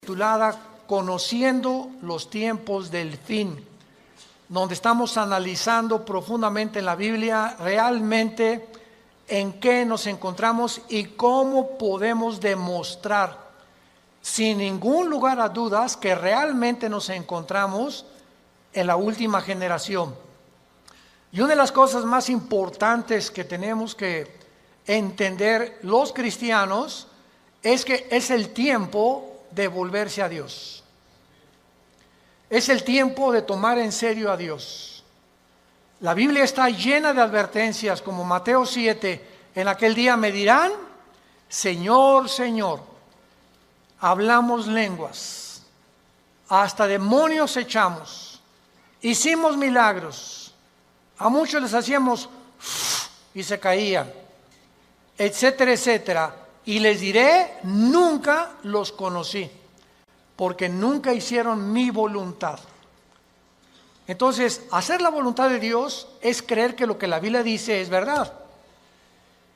Titulada Conociendo los tiempos del fin, donde estamos analizando profundamente en la Biblia realmente en qué nos encontramos y cómo podemos demostrar sin ningún lugar a dudas que realmente nos encontramos en la última generación. Y una de las cosas más importantes que tenemos que entender los cristianos es que es el tiempo de volverse a Dios. Es el tiempo de tomar en serio a Dios. La Biblia está llena de advertencias, como Mateo 7, en aquel día me dirán, Señor, Señor, hablamos lenguas, hasta demonios echamos, hicimos milagros, a muchos les hacíamos y se caían, etcétera, etcétera. Y les diré, nunca los conocí, porque nunca hicieron mi voluntad. Entonces, hacer la voluntad de Dios es creer que lo que la Biblia dice es verdad.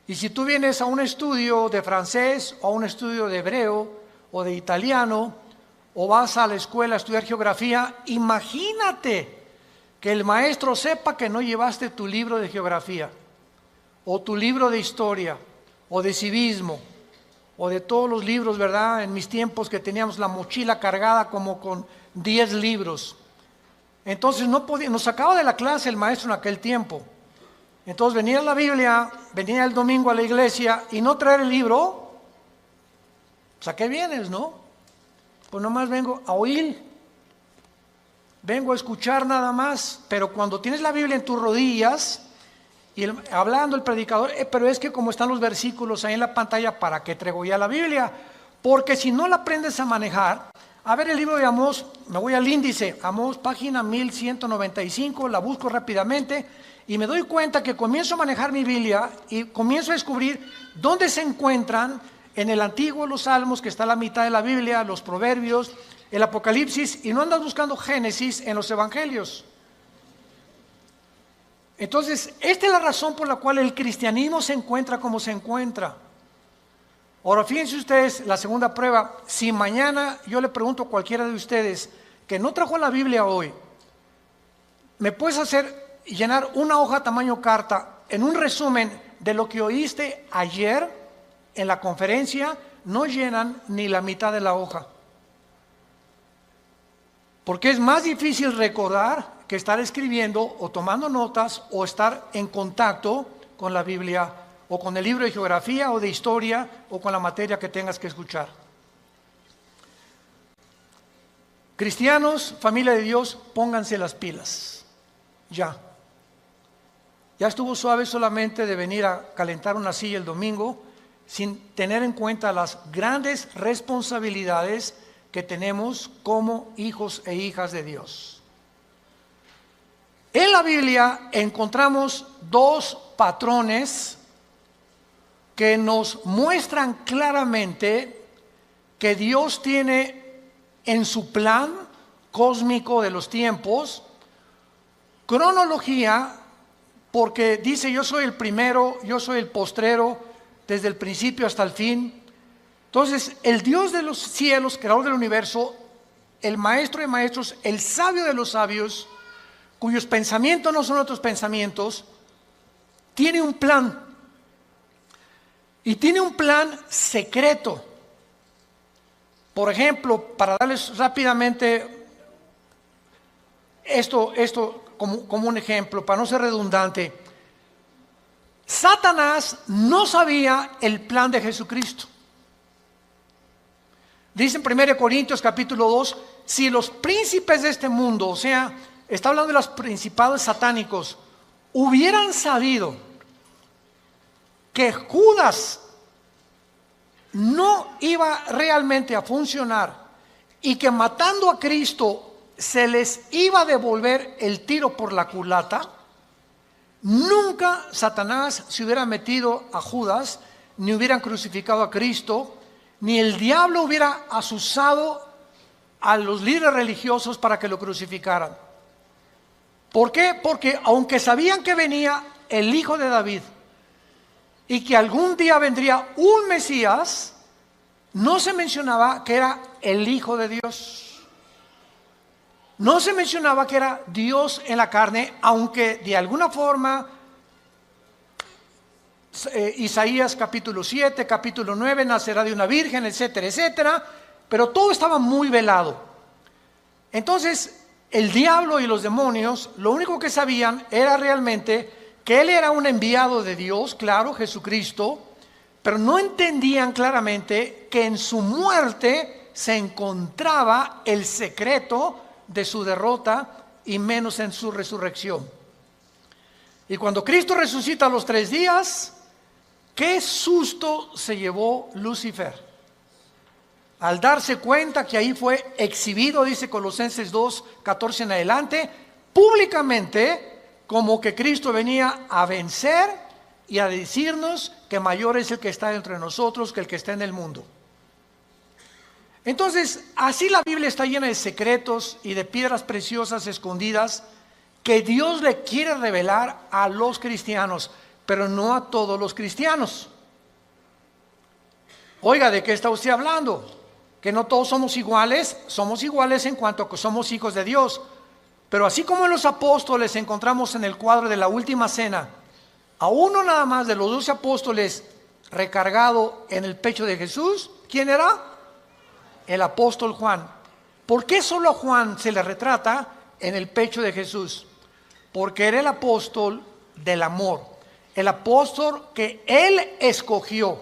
Y si tú vienes a un estudio de francés, o a un estudio de hebreo, o de italiano, o vas a la escuela a estudiar geografía, imagínate que el maestro sepa que no llevaste tu libro de geografía, o tu libro de historia, o de civismo, o de todos los libros, ¿verdad? En mis tiempos que teníamos la mochila cargada como con 10 libros. Entonces no podía, nos sacaba de la clase el maestro en aquel tiempo. Entonces venía la Biblia, venía el domingo a la iglesia y no traer el libro. Pues ¿a qué vienes, no? Pues nomás vengo a oír. Vengo a escuchar nada más. Pero cuando tienes la Biblia en tus rodillas y hablando el predicador, pero es que como están los versículos ahí en la pantalla, ¿para qué traigo ya la Biblia? Porque si no la aprendes a manejar, a ver el libro de Amós, me voy al índice, Amós página 1195, la busco rápidamente y me doy cuenta que comienzo a manejar mi Biblia y comienzo a descubrir dónde se encuentran en el Antiguo los Salmos, que está a la mitad de la Biblia, los Proverbios, el Apocalipsis, y no andas buscando Génesis en los Evangelios. Entonces, esta es la razón por la cual el cristianismo se encuentra como se encuentra. Ahora, fíjense ustedes, la segunda prueba, si mañana yo le pregunto a cualquiera de ustedes que no trajo la Biblia hoy, ¿me puedes hacer llenar una hoja tamaño carta en un resumen de lo que oíste ayer en la conferencia? No llenan ni la mitad de la hoja. Porque es más difícil recordar que estar escribiendo o tomando notas o estar en contacto con la Biblia o con el libro de geografía o de historia o con la materia que tengas que escuchar. Cristianos, familia de Dios, pónganse las pilas. Ya. Ya estuvo suave solamente de venir a calentar una silla el domingo sin tener en cuenta las grandes responsabilidades que tenemos como hijos e hijas de Dios. En la Biblia encontramos dos patrones que nos muestran claramente que Dios tiene en su plan cósmico de los tiempos cronología, porque dice yo soy el primero, yo soy el postrero, desde el principio hasta el fin. Entonces, el Dios de los cielos, creador del universo, el maestro de maestros, el sabio de los sabios, cuyos pensamientos no son otros pensamientos, tiene un plan. Y tiene un plan secreto. Por ejemplo, para darles rápidamente esto como un ejemplo, para no ser redundante, Satanás no sabía el plan de Jesucristo. Dice en 1 Corintios capítulo 2, si los príncipes de este mundo, o sea, está hablando de los principados satánicos, hubieran sabido que Judas no iba realmente a funcionar y que matando a Cristo se les iba a devolver el tiro por la culata, nunca Satanás se hubiera metido a Judas, ni hubieran crucificado a Cristo, ni el diablo hubiera asusado a los líderes religiosos para que lo crucificaran. ¿Por qué? Porque aunque sabían que venía el hijo de David y que algún día vendría un Mesías, no se mencionaba que era el Hijo de Dios. No se mencionaba que era Dios en la carne, aunque de alguna forma Isaías capítulo 7, capítulo 9, nacerá de una virgen, etcétera, etcétera, pero todo estaba muy velado. Entonces, el diablo y los demonios, lo único que sabían era realmente que él era un enviado de Dios, claro, Jesucristo, pero no entendían claramente que en su muerte se encontraba el secreto de su derrota y menos en su resurrección. Y cuando Cristo resucita a los 3 días, qué susto se llevó Lucifer al darse cuenta que ahí fue exhibido, dice Colosenses 2, 14 en adelante, públicamente, como que Cristo venía a vencer y a decirnos que mayor es el que está entre nosotros que el que está en el mundo. Entonces, así la Biblia está llena de secretos y de piedras preciosas escondidas que Dios le quiere revelar a los cristianos, pero no a todos los cristianos. Oiga, ¿de qué está usted hablando? Que no todos somos iguales en cuanto a que somos hijos de Dios. Pero así como en los apóstoles encontramos en el cuadro de la última cena a uno nada más de los 12 apóstoles recargado en el pecho de Jesús, ¿quién era? El apóstol Juan. ¿Por qué solo a Juan se le retrata en el pecho de Jesús? Porque era el apóstol del amor, el apóstol que él escogió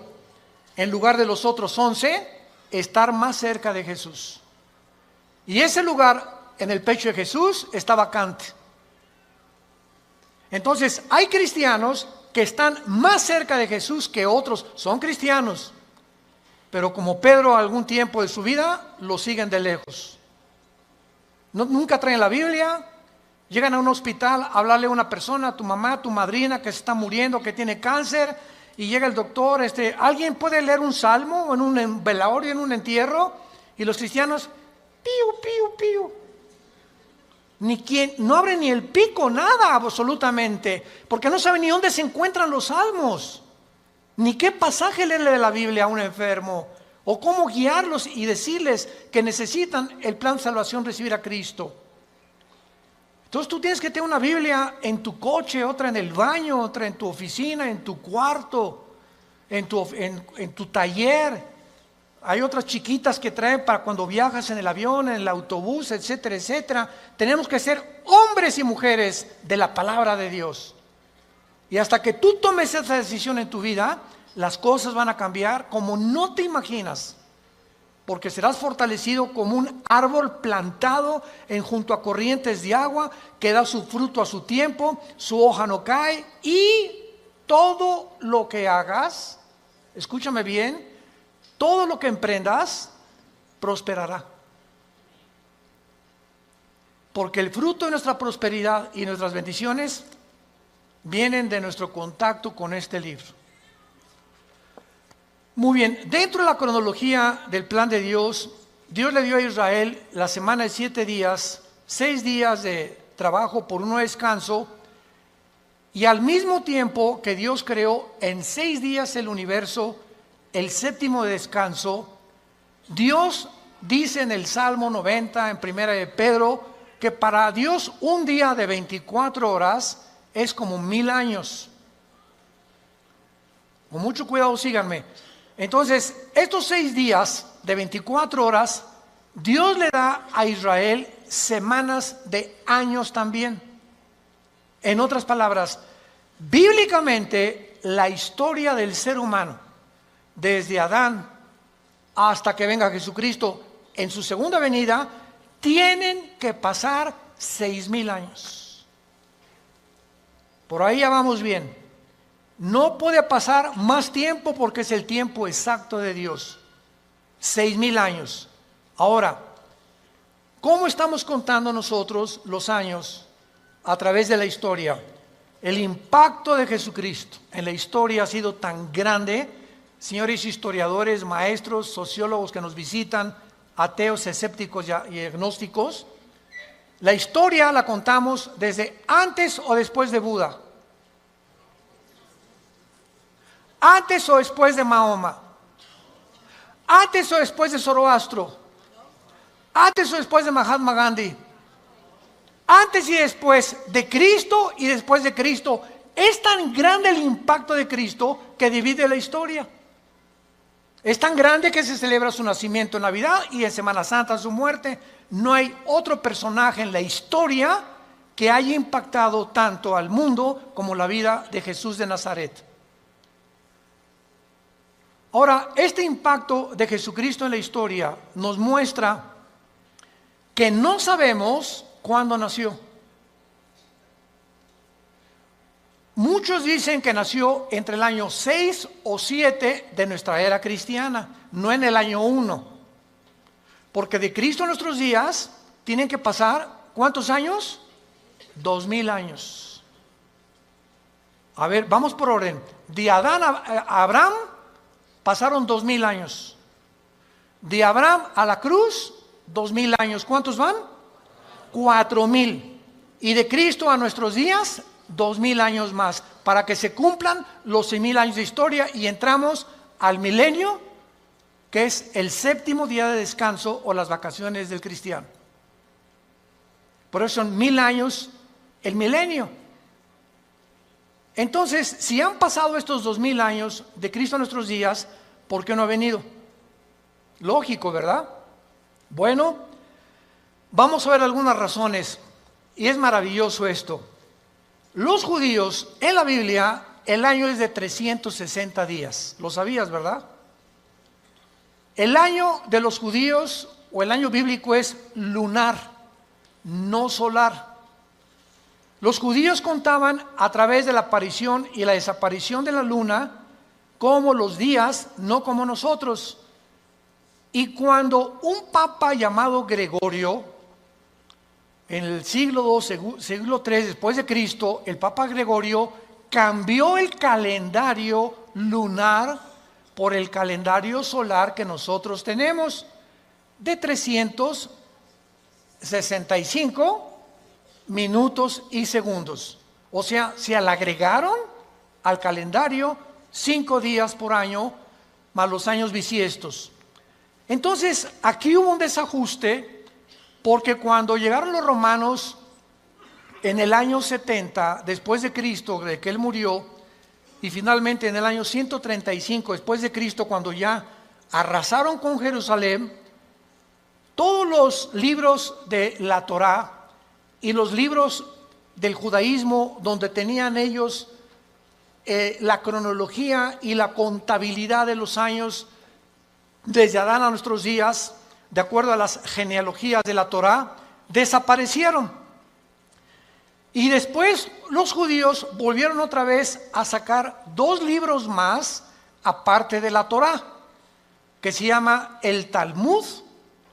en lugar de los otros 11, estar más cerca de Jesús. Y ese lugar en el pecho de Jesús está vacante. Entonces hay cristianos que están más cerca de Jesús que otros. Son cristianos, pero como Pedro algún tiempo de su vida lo siguen de lejos. Nunca traen la Biblia. Llegan a un hospital a hablarle a una persona, a tu mamá, a tu madrina que se está muriendo, que tiene cáncer, y llega el doctor, ¿alguien puede leer un salmo en un velorio, en un entierro? Y los cristianos, piu, piu, piu. No abren ni el pico, nada absolutamente, porque no saben ni dónde se encuentran los salmos, ni qué pasaje leerle de la Biblia a un enfermo, o cómo guiarlos y decirles que necesitan el plan de salvación, recibir a Cristo. Entonces tú tienes que tener una Biblia en tu coche, otra en el baño, otra en tu oficina, en tu cuarto, en tu taller. Hay otras chiquitas que traen para cuando viajas en el avión, en el autobús, etcétera, etcétera. Tenemos que ser hombres y mujeres de la palabra de Dios. Y hasta que tú tomes esa decisión en tu vida, las cosas van a cambiar como no te imaginas. Porque serás fortalecido como un árbol plantado junto a corrientes de agua, que da su fruto a su tiempo, su hoja no cae, y todo lo que hagas, escúchame bien, todo lo que emprendas, prosperará. Porque el fruto de nuestra prosperidad y nuestras bendiciones vienen de nuestro contacto con este libro. Muy bien, dentro de la cronología del plan de Dios, Dios le dio a Israel la semana de 7 días, 6 días de trabajo por uno de descanso, y al mismo tiempo que Dios creó en 6 días el universo, el 7º de descanso, Dios dice en el Salmo 90, en primera de Pedro, que para Dios un día de 24 horas es como 1000 años. Con mucho cuidado, síganme. Entonces, estos 6 días de 24 horas, Dios le da a Israel semanas de años también. En otras palabras, bíblicamente, la historia del ser humano, desde Adán hasta que venga Jesucristo en su segunda venida, tienen que pasar 6000 años. Por ahí ya vamos bien. No puede pasar más tiempo porque es el tiempo exacto de Dios. 6000 años. Ahora, ¿cómo estamos contando nosotros los años a través de la historia? El impacto de Jesucristo en la historia ha sido tan grande, señores historiadores, maestros, sociólogos que nos visitan, ateos, escépticos y agnósticos. La historia la contamos desde antes o después de Buda. ¿Antes o después de Mahoma? Antes o después de Zoroastro. Antes o después de Mahatma Gandhi. Antes y después de Cristo y después de Cristo. Es tan grande el impacto de Cristo que divide la historia. Es tan grande que se celebra su nacimiento en Navidad y en Semana Santa su muerte. No hay otro personaje en la historia que haya impactado tanto al mundo como la vida de Jesús de Nazaret. Ahora, este impacto de Jesucristo en la historia nos muestra que no sabemos cuándo nació. Muchos dicen que nació entre el año 6 o 7 de nuestra era cristiana, no en el año 1. Porque de Cristo a nuestros días tienen que pasar, ¿cuántos años? 2000 años. A ver, vamos por orden. De Adán a Abraham pasaron 2000 años. De Abraham a la cruz, 2000 años. ¿Cuántos van? 4000. Y de Cristo a nuestros días, 2000 años más, para que se cumplan los 6000 años de historia y entramos al milenio, que es el 7º día de descanso o las vacaciones del cristiano. Por eso son 1000 años el milenio. Entonces, si han pasado estos 2000 años de Cristo a nuestros días, ¿por qué no ha venido? Lógico, ¿verdad? Bueno, vamos a ver algunas razones, y es maravilloso esto. Los judíos, en la Biblia, el año es de 360 días. ¿Lo sabías, verdad? El año de los judíos, o el año bíblico, es lunar, no solar. Los judíos contaban a través de la aparición y la desaparición de la luna como los días, no como nosotros. Y cuando un papa llamado Gregorio, en el siglo II, siglo III después de Cristo, el papa Gregorio cambió el calendario lunar por el calendario solar que nosotros tenemos, de 365 minutos y segundos. O sea, se le agregaron al calendario 5 días por año, más los años bisiestos. Entonces, aquí hubo un desajuste, porque cuando llegaron los romanos en el año 70 después de Cristo, de que él murió, y finalmente en el año 135 después de Cristo, cuando ya arrasaron con Jerusalén, todos los libros de la Torá y los libros del judaísmo, donde tenían ellos la cronología y la contabilidad de los años desde Adán a nuestros días, de acuerdo a las genealogías de la Torá, desaparecieron. Y después los judíos volvieron otra vez a sacar 2 libros más, aparte de la Torá, que se llama el Talmud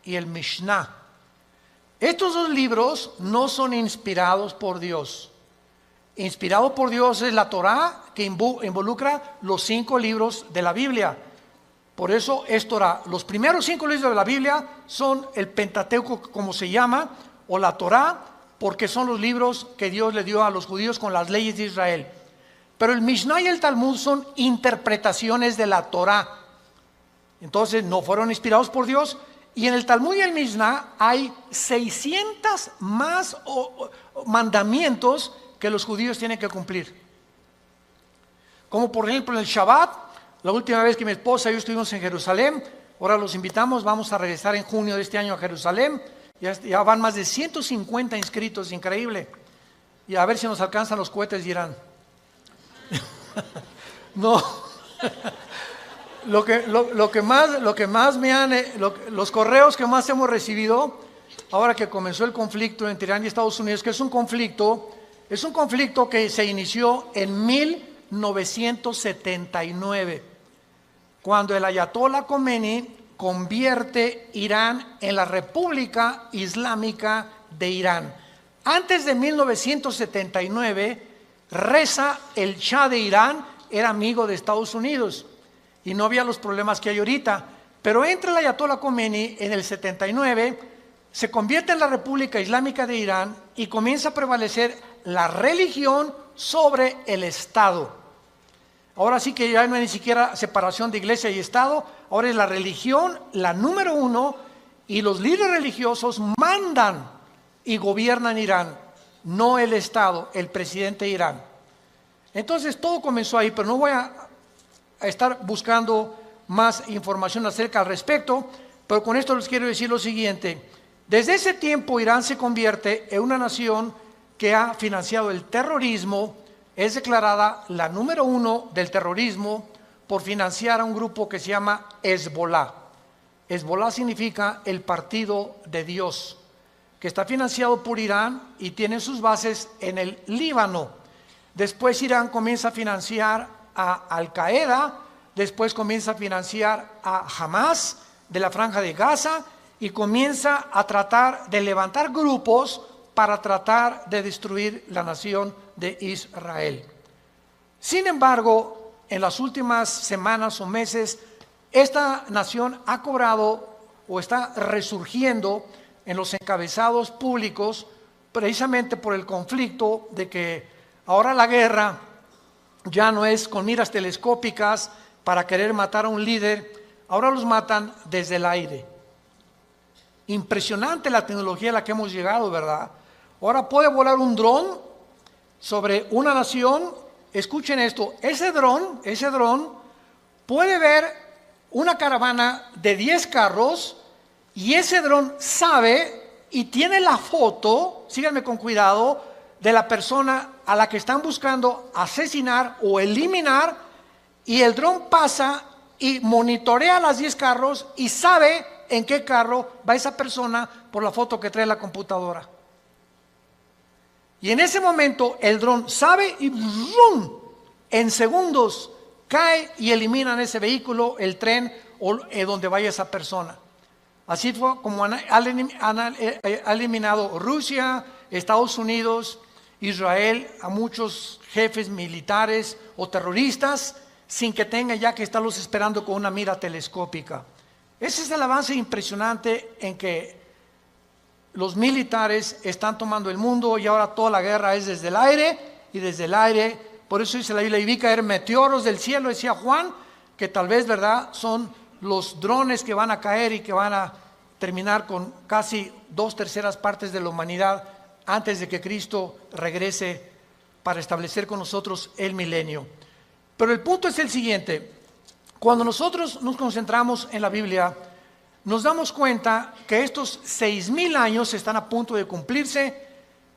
y el Mishnah. Estos 2 libros no son inspirados por Dios. Inspirado por Dios es la Torá, que involucra los 5 libros de la Biblia. Por eso es Torá. Los primeros 5 libros de la Biblia son el Pentateuco, como se llama, o la Torá, porque son los libros que Dios le dio a los judíos con las leyes de Israel. Pero el Mishnah y el Talmud son interpretaciones de la Torá. Entonces no fueron inspirados por Dios. Y en el Talmud y el Mishnah hay 600 más mandamientos que los judíos tienen que cumplir. Como por ejemplo en el Shabbat. La última vez que mi esposa y yo estuvimos en Jerusalén, ahora los invitamos, vamos a regresar en junio de este año a Jerusalén. Ya van más de 150 inscritos, increíble. Y a ver si nos alcanzan los cohetes de Irán. No. Lo que más me han, los correos que más hemos recibido, ahora que comenzó el conflicto entre Irán y Estados Unidos, que es un conflicto que se inició en 1979. Cuando el Ayatollah Khomeini convierte Irán en la República Islámica de Irán. Antes de 1979, Reza, el Shah de Irán, era amigo de Estados Unidos y no había los problemas que hay ahorita. Pero entra el Ayatollah Khomeini en el 79, se convierte en la República Islámica de Irán y comienza a prevalecer la religión sobre el Estado. Ahora sí que ya no hay ni siquiera separación de iglesia y Estado, ahora es la religión la número uno y los líderes religiosos mandan y gobiernan Irán, no el Estado, el presidente de Irán. Entonces todo comenzó ahí, pero no voy a estar buscando más información acerca al respecto, pero con esto les quiero decir lo siguiente. Desde ese tiempo Irán se convierte en una nación que ha financiado el terrorismo, es declarada la número uno del terrorismo por financiar a un grupo que se llama Hezbollah. Hezbollah significa el partido de Dios, que está financiado por Irán y tiene sus bases en el Líbano. Después Irán comienza a financiar a Al-Qaeda, después comienza a financiar a Hamas de la Franja de Gaza y comienza a tratar de levantar grupos para tratar de destruir la nación de Israel. Sin embargo, en las últimas semanas o meses, esta nación ha cobrado o está resurgiendo en los encabezados públicos precisamente por el conflicto de que ahora la guerra ya no es con miras telescópicas para querer matar a un líder, ahora los matan desde el aire. Impresionante la tecnología a la que hemos llegado, ¿verdad? Ahora puede volar un dron sobre una nación. Escuchen esto, ese dron puede ver una caravana de 10 carros y ese dron sabe y tiene la foto, síganme con cuidado, de la persona a la que están buscando asesinar o eliminar, y el dron pasa y monitorea las 10 carros y sabe en qué carro va esa persona por la foto que trae la computadora. Y en ese momento el dron sabe y ¡rum!, en segundos cae y eliminan ese vehículo, el tren o donde vaya esa persona. Así fue como ha eliminado Rusia, Estados Unidos, Israel a muchos jefes militares o terroristas sin que tengan ya que estarlos esperando con una mira telescópica. Ese es el avance impresionante en que los militares están tomando el mundo y ahora toda la guerra es desde el aire y desde el aire. Por eso dice la Biblia, y vi caer meteoros del cielo, decía Juan, que tal vez, ¿verdad?, son los drones que van a caer y que van a terminar con casi 2/3 partes de la humanidad antes de que Cristo regrese para establecer con nosotros el milenio. Pero el punto es el siguiente: cuando nosotros nos concentramos en la Biblia, nos damos cuenta que estos 6,000 años están a punto de cumplirse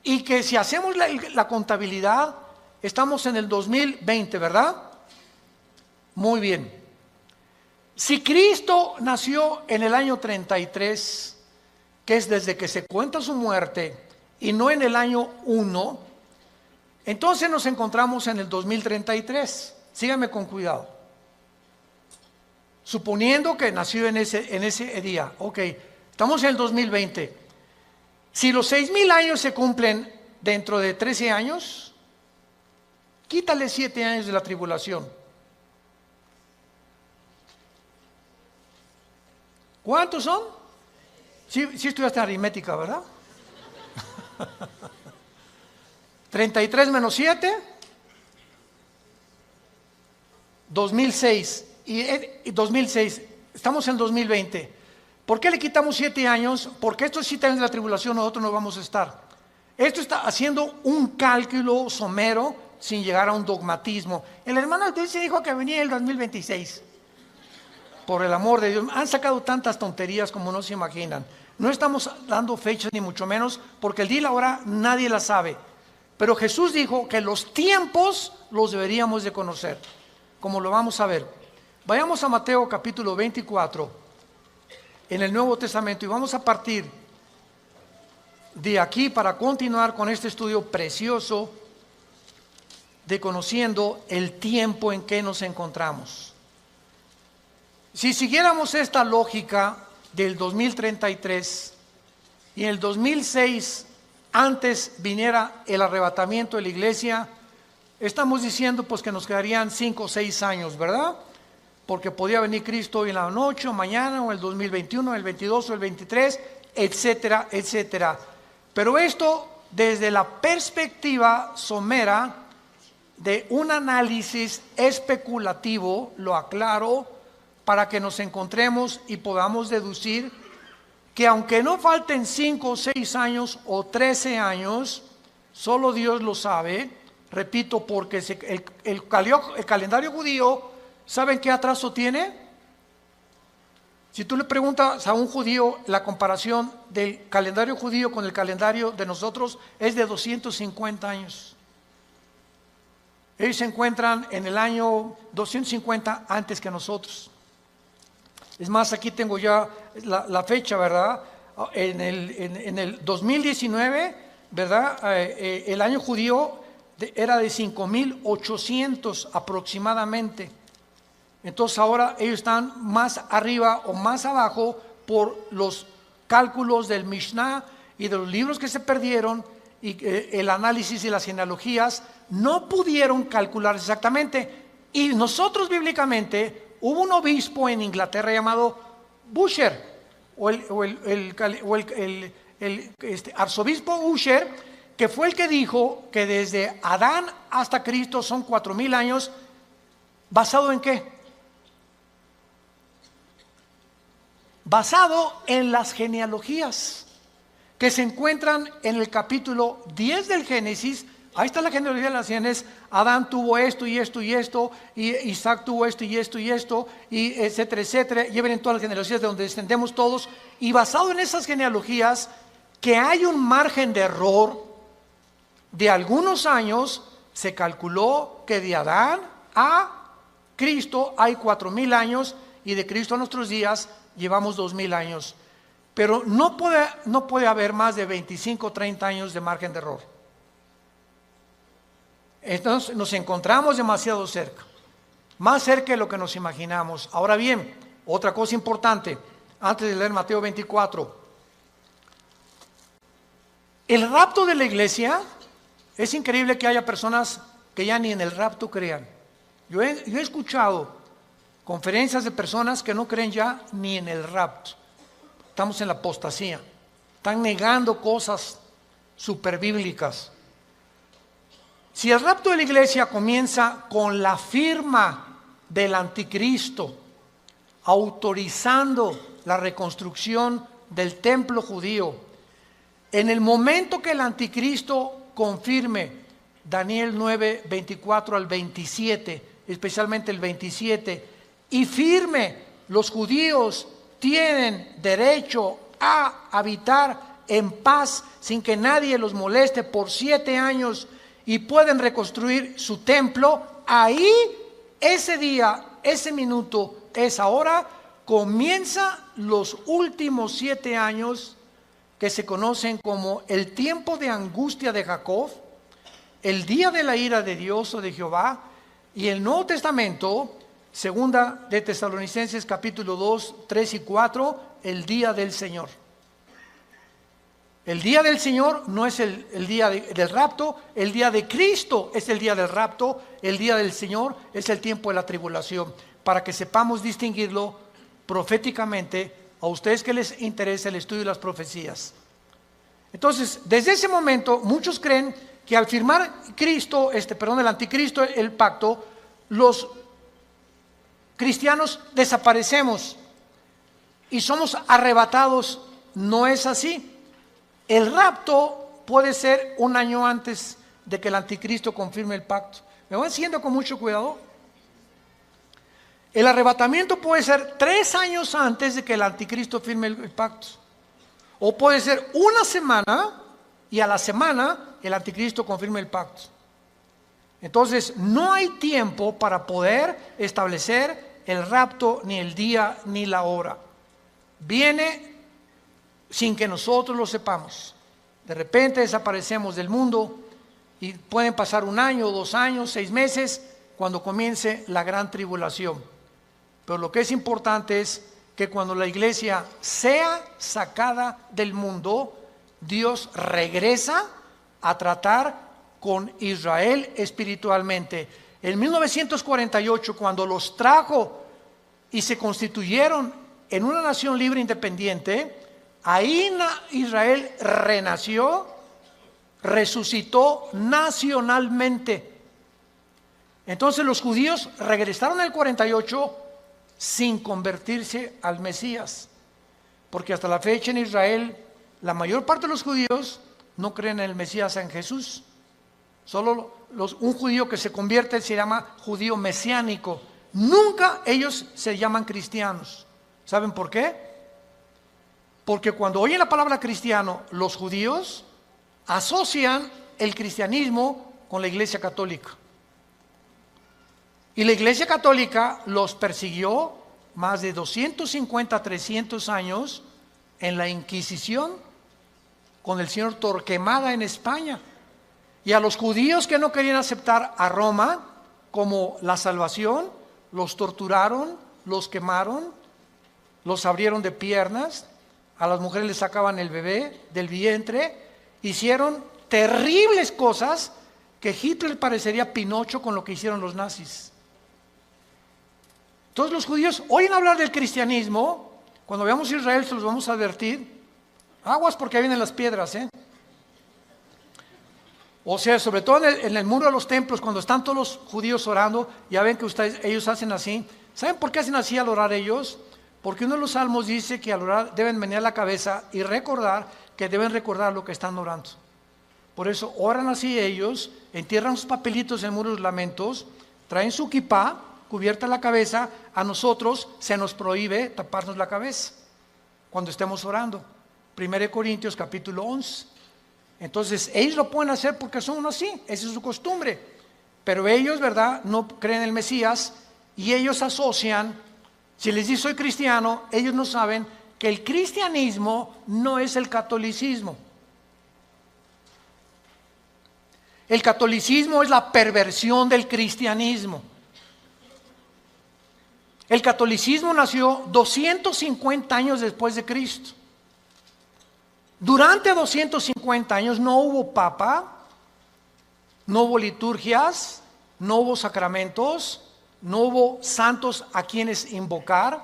y que si hacemos la contabilidad, estamos en el 2020, ¿verdad? Muy bien. Si Cristo nació en el año 33, que es desde que se cuenta su muerte, y no en el año 1, entonces nos encontramos en el 2033. Síganme con cuidado. Suponiendo que nació en ese día, ok, estamos en el 2020. Si los 6,000 años se cumplen dentro de 13 años, quítale 7 años de la tribulación. ¿Cuántos son? Sí estudiaste aritmética, ¿verdad? 33 menos 7, 2006. Y 2006, estamos en 2020. ¿Por qué le quitamos 7 años? Porque estos 7 años de la tribulación nosotros no vamos a estar. Esto está haciendo un cálculo somero sin llegar a un dogmatismo. El hermano se dijo que venía el 2026. Por el amor de Dios, han sacado tantas tonterías como no se imaginan. No estamos dando fechas ni mucho menos, porque el día y la hora nadie la sabe. Pero Jesús dijo que los tiempos los deberíamos de conocer, como lo vamos a ver. Vayamos a Mateo capítulo 24 en el Nuevo Testamento y vamos a partir de aquí para continuar con este estudio precioso de conociendo el tiempo en que nos encontramos. Si siguiéramos esta lógica del 2033 y en el 2006 antes viniera el arrebatamiento de la iglesia, estamos diciendo pues que nos quedarían 5 o 6 años, ¿verdad? Porque podía venir Cristo hoy en la noche o mañana o el 2021, el 22 o el 23, etcétera, etcétera. Pero esto desde la perspectiva somera de un análisis especulativo, lo aclaro, para que nos encontremos y podamos deducir que aunque no falten 5 o 6 años o 13 años, solo Dios lo sabe, repito, porque el calendario judío, ¿saben qué atraso tiene? Si tú le preguntas a un judío, la comparación del calendario judío con el calendario de nosotros es de 250 años. Ellos se encuentran en el año 250 antes que nosotros. Es más, aquí tengo ya la fecha, ¿verdad? En el 2019, ¿verdad? El año judío era de 5.800 aproximadamente. Entonces ahora ellos están más arriba o más abajo por los cálculos del Mishnah y de los libros que se perdieron y el análisis y las genealogías no pudieron calcular exactamente. Y nosotros bíblicamente, hubo un obispo en Inglaterra llamado Busher, arzobispo Usher, que fue el que dijo que desde Adán hasta Cristo son 4.000 años. ¿Basado en qué? Basado en las genealogías que se encuentran en el capítulo 10 del Génesis. Ahí está la genealogía de las Génesis. Adán tuvo esto y esto y esto, y Isaac tuvo esto y esto y esto, y etcétera, etcétera. Y ven todas las genealogías de donde descendemos todos. Y basado en esas genealogías, que hay un margen de error de algunos años, se calculó que de Adán a Cristo hay 4.000 años, y de Cristo a nuestros días llevamos 2.000 años. Pero no puede haber más de 25 o 30 años de margen de error. Entonces nos encontramos demasiado cerca, más cerca de lo que nos imaginamos. Ahora bien, otra cosa importante, antes de leer Mateo 24. El rapto de la iglesia, es increíble que haya personas que ya ni en el rapto crean. Yo he escuchado conferencias de personas que no creen ya ni en el rapto. Estamos en la apostasía. Están negando cosas superbíblicas. Si el rapto de la iglesia comienza con la firma del anticristo, autorizando la reconstrucción del templo judío, en el momento que el anticristo confirme Daniel 9, 24 al 27, especialmente el 27, y firme, los judíos tienen derecho a habitar en paz sin que nadie los moleste por 7 años y pueden reconstruir su templo, ahí, ese día, ese minuto, esa hora, comienza los últimos 7 años que se conocen como el tiempo de angustia de Jacob, el día de la ira de Dios o de Jehová, y el Nuevo Testamento, segunda de Tesalonicenses capítulo 2, 3 y 4, el día del Señor. El día del Señor no es el día del rapto, el día de Cristo es el día del rapto, el día del Señor es el tiempo de la tribulación, para que sepamos distinguirlo proféticamente a ustedes que les interesa el estudio de las profecías. Entonces, desde ese momento, muchos creen que al firmar el anticristo, el pacto, los cristianos desaparecemos y somos arrebatados. No es así. El rapto puede ser 1 año antes de que el anticristo confirme el pacto. ¿Me van siguiendo con mucho cuidado? El arrebatamiento puede ser 3 años antes de que el anticristo firme el pacto. O puede ser 1 semana y a la semana el anticristo confirme el pacto. Entonces no hay tiempo para poder establecer el rapto, ni el día, ni la hora. Viene sin que nosotros lo sepamos. De repente desaparecemos del mundo y pueden pasar 1 año, 2 años, 6 meses cuando comience la gran tribulación. Pero lo que es importante es que cuando la iglesia sea sacada del mundo, Dios regresa a tratar con Israel espiritualmente. En 1948, cuando los trajo y se constituyeron en una nación libre e independiente, ahí Israel renació, resucitó nacionalmente. Entonces los judíos regresaron en el 48 sin convertirse al Mesías. Porque hasta la fecha en Israel, la mayor parte de los judíos no creen en el Mesías, en Jesús. Solo un judío que se convierte se llama judío mesiánico. Nunca ellos se llaman cristianos. ¿Saben por qué? Porque cuando oyen la palabra cristiano, los judíos asocian el cristianismo con la Iglesia Católica. Y la Iglesia Católica los persiguió más de 250, 300 años en la Inquisición con el señor Torquemada en España. Y a los judíos que no querían aceptar a Roma como la salvación, los torturaron, los quemaron, los abrieron de piernas, a las mujeres les sacaban el bebé del vientre, hicieron terribles cosas que Hitler parecería Pinocho con lo que hicieron los nazis. Entonces los judíos oyen hablar del cristianismo. Cuando veamos Israel se los vamos a advertir. Aguas porque vienen las piedras, O sea, sobre todo en el muro de los templos, cuando están todos los judíos orando, ya ven que ellos hacen así. ¿Saben por qué hacen así al orar ellos? Porque uno de los salmos dice que al orar deben menear la cabeza y recordar que deben recordar lo que están orando. Por eso oran así ellos, entierran sus papelitos en el muro de los lamentos, traen su kipá, cubierta la cabeza. A nosotros se nos prohíbe taparnos la cabeza cuando estemos orando. 1 Corintios capítulo 11. Entonces ellos lo pueden hacer porque son así, esa es su costumbre. Pero ellos, ¿verdad?, no creen en el Mesías y ellos asocian, si les dice soy cristiano, ellos no saben que el cristianismo no es el catolicismo. El catolicismo es la perversión del cristianismo. El catolicismo nació 250 años después de Cristo. Durante 250 años no hubo papa, no hubo liturgias, no hubo sacramentos, no hubo santos a quienes invocar.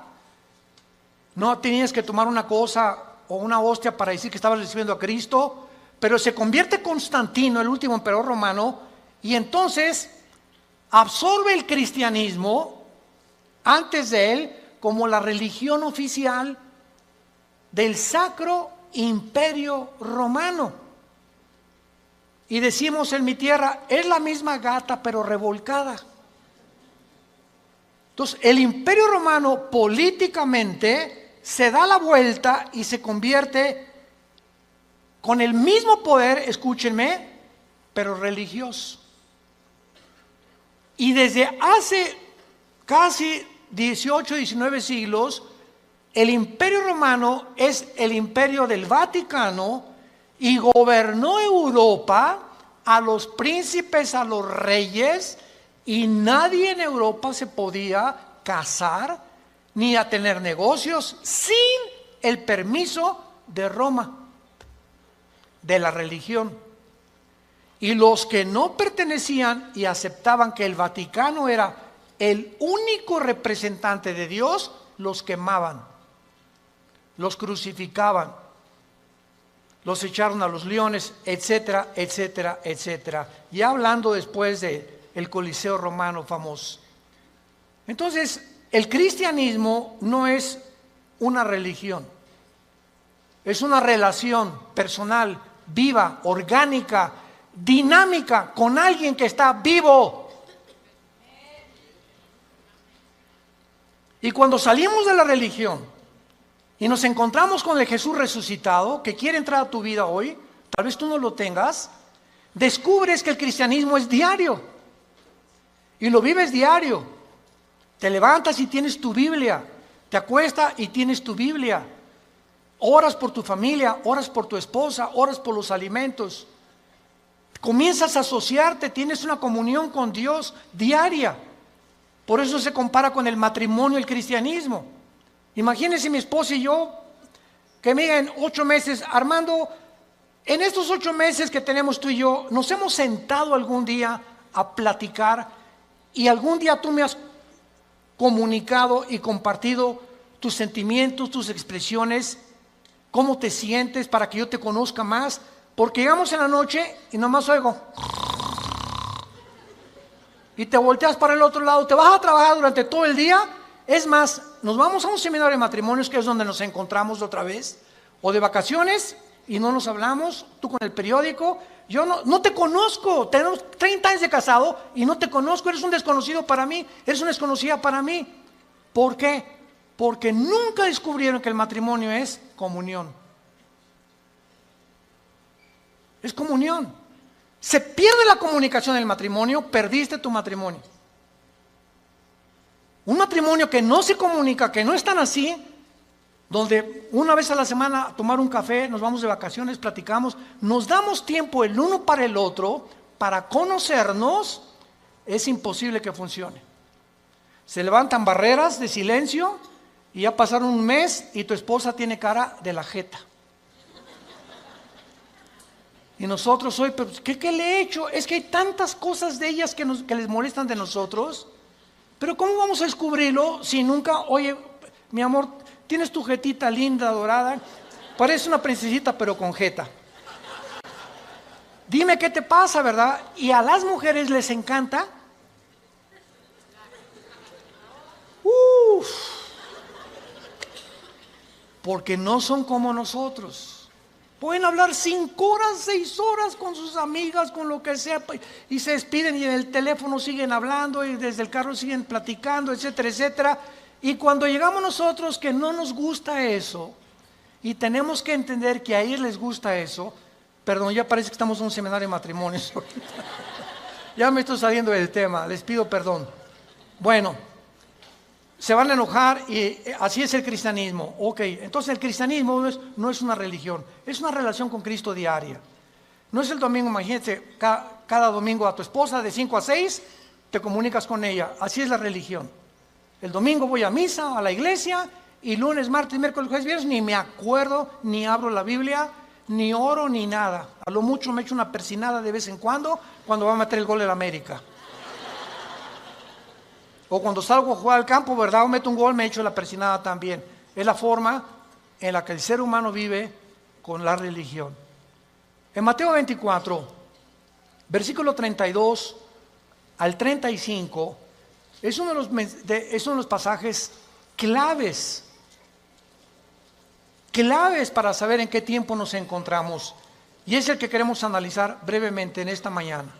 No tenías que tomar una cosa o una hostia para decir que estabas recibiendo a Cristo. Pero se convierte Constantino, el último emperador romano, y entonces absorbe el cristianismo antes de él como la religión oficial del Sacro Imperio Romano. Y decimos en mi tierra, es la misma gata pero revolcada. Entonces el Imperio Romano políticamente se da la vuelta y se convierte con el mismo poder, escúchenme, pero religioso. Y desde hace casi 18, 19 siglos, el Imperio Romano es el imperio del Vaticano y gobernó Europa, a los príncipes, a los reyes, y nadie en Europa se podía casar ni a tener negocios sin el permiso de Roma, de la religión. Y los que no pertenecían y aceptaban que el Vaticano era el único representante de Dios, los quemaban, los crucificaban, los echaron a los leones, etcétera, etcétera, etcétera. Ya hablando después del Coliseo romano famoso. Entonces, el cristianismo no es una religión, es una relación personal, viva, orgánica, dinámica, con alguien que está vivo. Y cuando salimos de la religión y nos encontramos con el Jesús resucitado, que quiere entrar a tu vida hoy, tal vez tú no lo tengas, descubres que el cristianismo es diario. Y lo vives diario. Te levantas y tienes tu Biblia. Te acuestas y tienes tu Biblia. Oras por tu familia, oras por tu esposa, oras por los alimentos. Comienzas a asociarte, tienes una comunión con Dios diaria. Por eso se compara con el matrimonio el cristianismo. Imagínense mi esposa y yo, que me digan 8 meses, Armando, en estos 8 meses que tenemos tú y yo, nos hemos sentado algún día a platicar y algún día tú me has comunicado y compartido tus sentimientos, tus expresiones, cómo te sientes para que yo te conozca más, porque llegamos en la noche y nomás oigo y te volteas para el otro lado, te vas a trabajar durante todo el día Es más, nos vamos a un seminario de matrimonios, que es donde nos encontramos otra vez, o de vacaciones y no nos hablamos, tú con el periódico. Yo no te conozco, tenemos 30 años de casado y no te conozco, eres un desconocido para mí, eres una desconocida para mí. ¿Por qué? Porque nunca descubrieron que el matrimonio es comunión. Es comunión. Se pierde la comunicación del matrimonio, perdiste tu matrimonio. Un matrimonio que no se comunica, que no es tan así, donde una vez a la semana a tomar un café, nos vamos de vacaciones, platicamos, nos damos tiempo el uno para el otro, para conocernos, es imposible que funcione. Se levantan barreras de silencio y ya pasaron un mes y tu esposa tiene cara de la jeta. Y nosotros hoy, pero ¿qué le he hecho? Es que hay tantas cosas de ellas que les molestan de nosotros. Pero ¿cómo vamos a descubrirlo si nunca, oye, mi amor, tienes tu jetita linda, dorada, parece una princesita pero con jeta? Dime qué te pasa, ¿verdad? Y a las mujeres les encanta. Porque no son como nosotros. Pueden hablar 5 horas, 6 horas con sus amigas, con lo que sea, y se despiden y en el teléfono siguen hablando y desde el carro siguen platicando, etcétera, etcétera. Y cuando llegamos nosotros que no nos gusta eso, y tenemos que entender que a ellos les gusta eso, perdón, ya parece que estamos en un seminario de matrimonios. Ya me estoy saliendo del tema, les pido perdón. Bueno, se van a enojar y así es el cristianismo. Ok, entonces el cristianismo no es una religión, es una relación con Cristo diaria. No es el domingo, imagínate, cada domingo a tu esposa de 5 a 6 te comunicas con ella. Así es la religión. El domingo voy a misa, a la iglesia, y lunes, martes, miércoles, jueves, viernes ni me acuerdo, ni abro la Biblia, ni oro, ni nada. A lo mucho me echo una persinada de vez en cuando va a meter el gol de la América. O cuando salgo a jugar al campo, ¿verdad? O meto un gol, me echo la persinada también. Es la forma en la que el ser humano vive con la religión. En Mateo 24, versículo 32 al 35, es uno de los pasajes claves para saber en qué tiempo nos encontramos. Y es el que queremos analizar brevemente en esta mañana.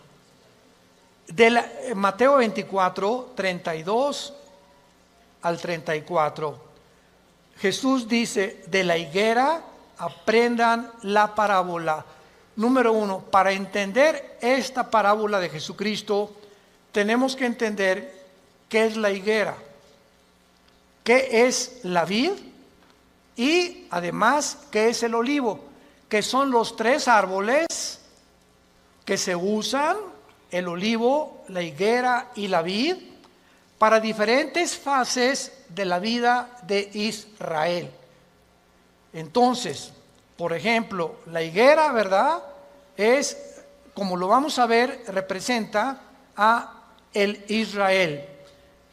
Mateo 24, 32 al 34. Jesús dice, de la higuera aprendan la parábola. Número 1, para entender esta parábola de Jesucristo, tenemos que entender qué es la higuera, qué es la vid y además qué es el olivo, que son los 3 árboles que se usan, el olivo, la higuera y la vid, para diferentes fases de la vida de Israel. Entonces, por ejemplo, la higuera, ¿verdad? Es, como lo vamos a ver, representa a el Israel.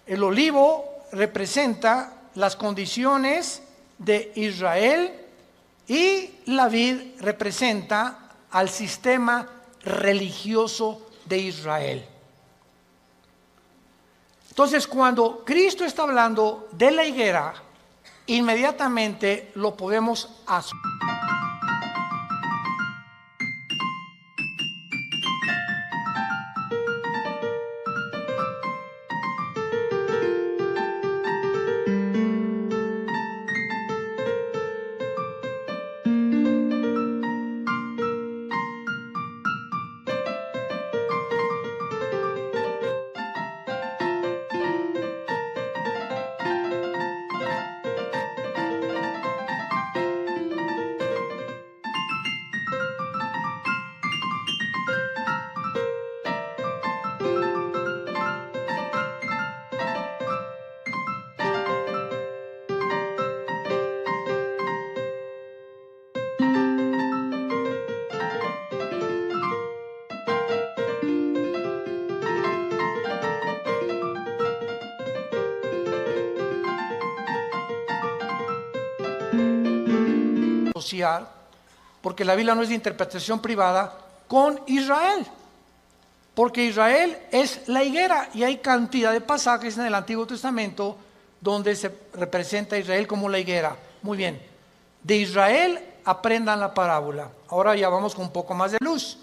El olivo representa las condiciones de Israel y la vid representa al sistema religioso de Israel. Entonces, cuando Cristo está hablando de la higuera, inmediatamente lo podemos asumir. Porque la Biblia no es de interpretación privada con Israel, porque Israel es la higuera y hay cantidad de pasajes en el Antiguo Testamento donde se representa a Israel como la higuera. Muy bien, de Israel aprendan la parábola. Ahora ya vamos con un poco más de luz.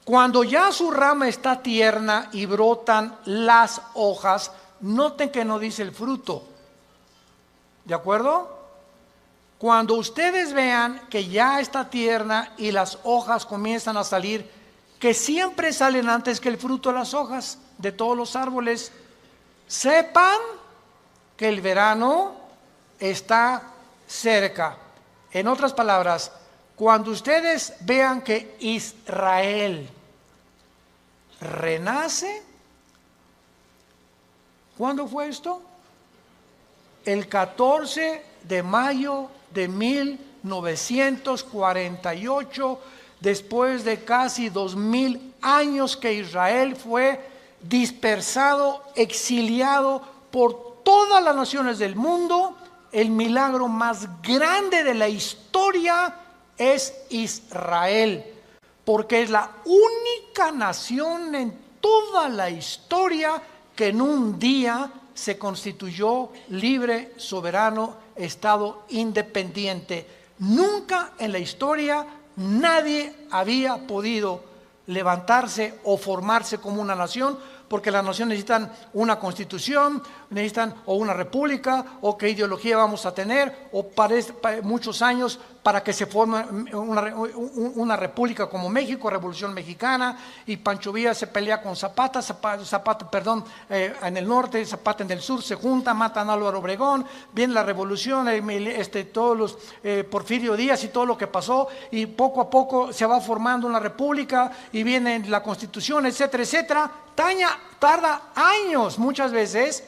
Cuando ya su rama está tierna y brotan las hojas, noten que no dice el fruto. ¿De acuerdo? Cuando ustedes vean que ya está tierna y las hojas comienzan a salir, que siempre salen antes que el fruto de las hojas de todos los árboles, sepan que el verano está cerca. En otras palabras, cuando ustedes vean que Israel renace, ¿cuándo fue esto? El 14 de mayo de 1948, después de casi 2000 años que Israel fue dispersado, exiliado por todas las naciones del mundo. El milagro más grande de la historia es Israel, porque es la única nación en toda la historia que en un día se constituyó libre, soberano, estado independiente. Nunca en la historia nadie había podido levantarse o formarse como una nación, porque las naciones necesitan una constitución, necesitan o una república, o qué ideología vamos a tener, o para muchos años para que se forme una república como México, Revolución Mexicana, y Pancho Villa se pelea con Zapata, en el norte, Zapata en el sur, se juntan, matan a Álvaro Obregón, viene la revolución, todos los Porfirio Díaz y todo lo que pasó, y poco a poco se va formando una república, y viene la constitución, etcétera, etcétera. Tarda años muchas veces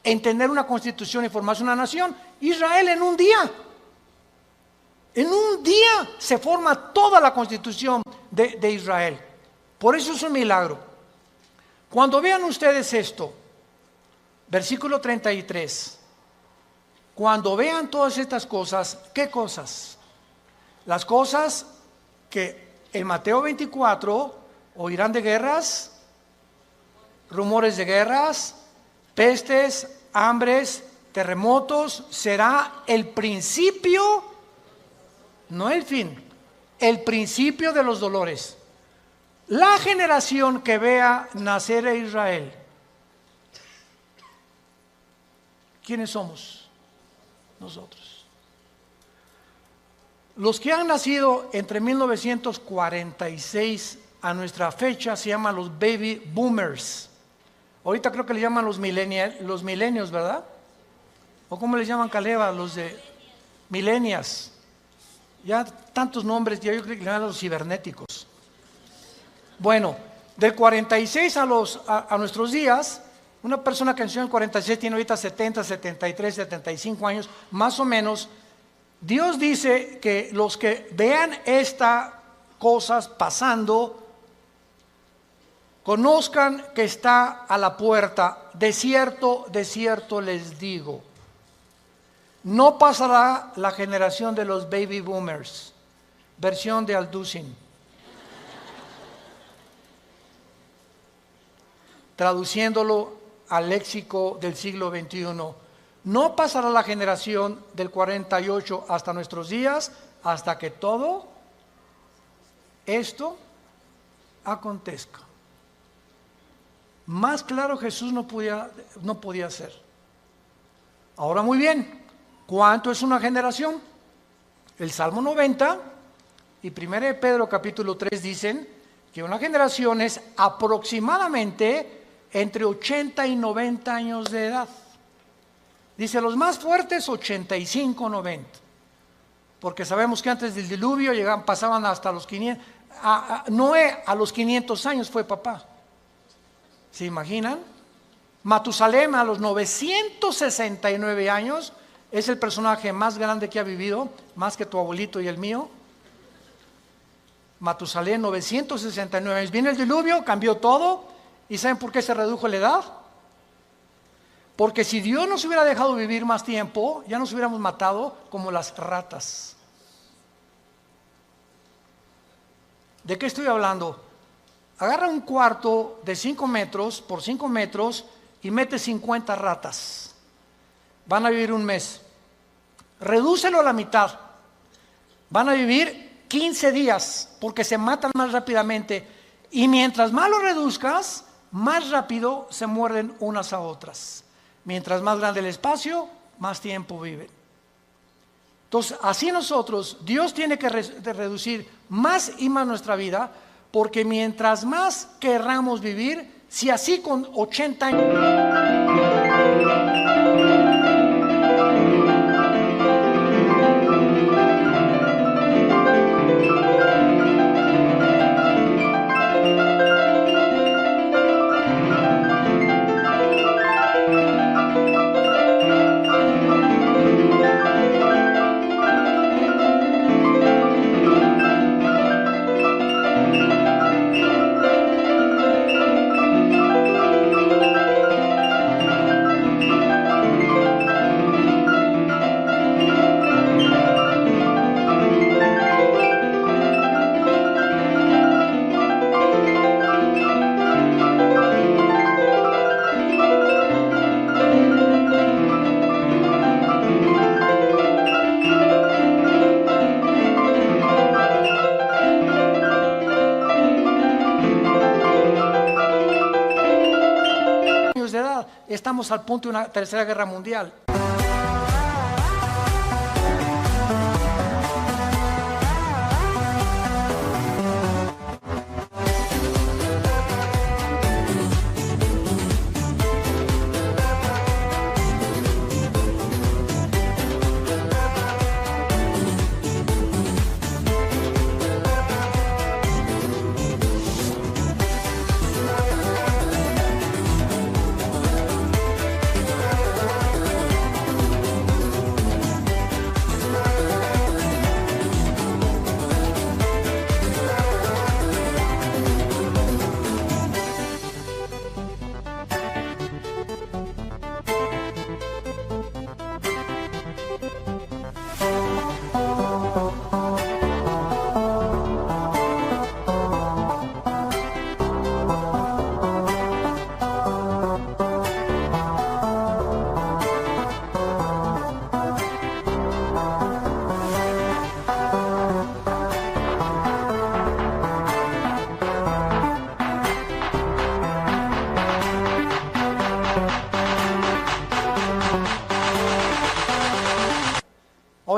en tener una constitución y formarse una nación. Israel en un día se forma toda la constitución de Israel. Por eso es un milagro. Cuando vean ustedes esto, versículo 33, cuando vean todas estas cosas, ¿qué cosas? Las cosas que en Mateo 24 oirán de guerras, rumores de guerras, pestes, hambres, terremotos. Será el principio, no el fin, el principio de los dolores. La generación que vea nacer a Israel, ¿quiénes somos? Nosotros. Los que han nacido entre 1946 a nuestra fecha se llaman los baby boomers. Ahorita creo que le llaman los millennials, ¿verdad? ¿O cómo les llaman, Caleva? Los de millennials. Ya tantos nombres, ya yo creo que le llaman los cibernéticos. Bueno, del 46 a nuestros días, una persona que nació en el 46 tiene ahorita 70, 73, 75 años, más o menos. Dios dice que los que vean estas cosas pasando, conozcan que está a la puerta. De cierto les digo, no pasará la generación de los baby boomers. Versión de Alducin. Traduciéndolo al léxico del siglo XXI, no pasará la generación del 48 hasta nuestros días, hasta que todo esto acontezca. Más claro Jesús no podía ser. Ahora muy bien, ¿cuánto es una generación? El Salmo 90 y 1 de Pedro capítulo 3 dicen que una generación es aproximadamente entre 80 y 90 años de edad. Dice los más fuertes 85, 90. Porque sabemos que antes del diluvio pasaban hasta los 500. Noé a los 500 años fue papá. ¿Se imaginan? Matusalem a los 969 años es el personaje más grande que ha vivido, más que tu abuelito y el mío. Matusalem, 969 años. Viene el diluvio, cambió todo. ¿Y saben por qué se redujo la edad? Porque si Dios nos hubiera dejado vivir más tiempo, ya nos hubiéramos matado como las ratas. ¿De qué estoy hablando? Agarra un cuarto de 5 metros por 5 metros y mete 50 ratas. van a vivir un mes. Redúcelo a la mitad. Van a vivir 15 días porque se matan más rápidamente. Y mientras más lo reduzcas, más rápido se muerden unas a otras. Mientras más grande el espacio, más tiempo viven. Entonces, así nosotros, Dios tiene que reducir más y más nuestra vida, porque mientras más querramos vivir, si así con 80 años... de edad, estamos al punto de una tercera guerra mundial.